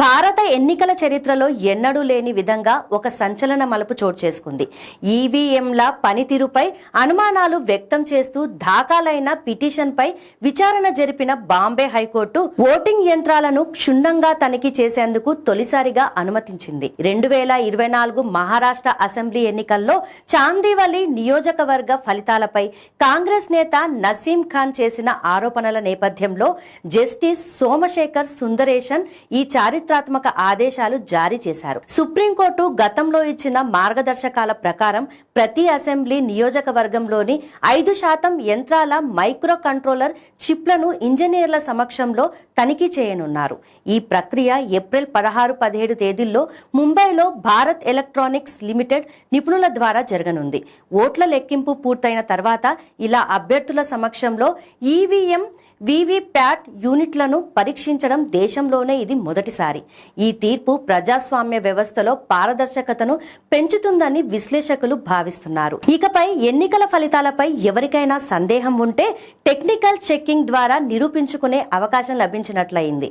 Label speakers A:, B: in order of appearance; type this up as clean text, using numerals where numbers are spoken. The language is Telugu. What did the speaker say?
A: భారత ఎన్నికల చరిత్రలో ఎన్నడూ లేని విధంగా ఒక సంచలన మలుపు చోటు చేసుకుంది. ఈవీఎంల పనితీరుపై అనుమానాలు వ్యక్తం చేస్తూ దాఖలైన పిటిషన్పై విచారణ జరిపిన బాంబే హైకోర్టు ఓటింగ్ యంత్రాలను క్షుణ్ణంగా తనిఖీ చేసేందుకు తొలిసారిగా అనుమతించింది. 2024 మహారాష్ట్ర అసెంబ్లీ ఎన్నికల్లో చాందివలి నియోజకవర్గ ఫలితాలపై కాంగ్రెస్ నేత నసీం ఖాన్ చేసిన ఆరోపణల నేపథ్యంలో జస్టిస్ సోమశేఖర్ సుందరేశన్ ఈ చారిత్రాత్మక ఆదేశాలు జారీ చేశారు. సుప్రీంకోర్టు గతంలో ఇచ్చిన మార్గదర్శకాల ప్రకారం ప్రతి అసెంబ్లీ నియోజకవర్గంలోని 5% యంత్రాల మైక్రో కంట్రోలర్ చిప్లను ఇంజనీర్ల సమక్షంలో తనిఖీ చేయనున్నారు. ఈ ప్రక్రియ ఏప్రిల్ 16-17 తేదీల్లో ముంబైలో భారత్ ఎలక్ట్రానిక్స్ లిమిటెడ్ నిపుణుల ద్వారా జరగనుంది. ఓట్ల లెక్కింపు పూర్తయిన తర్వాత ఇలా అభ్యర్థుల సమక్షంలో ఈవీఎం వీవీప్యాట్ యూనిట్లను పరీక్షించడం దేశంలోనే ఇది మొదటిసారి. ఈ తీర్పు ప్రజాస్వామ్య వ్యవస్థలో పారదర్శకతను పెంచుతుందని విశ్లేషకులు భావిస్తున్నారు. ఇకపై ఎన్నికల ఫలితాలపై ఎవరికైనా సందేహం ఉంటే టెక్నికల్ చెక్కింగ్ ద్వారా నిరూపించుకునే అవకాశం లభించినట్లయింది.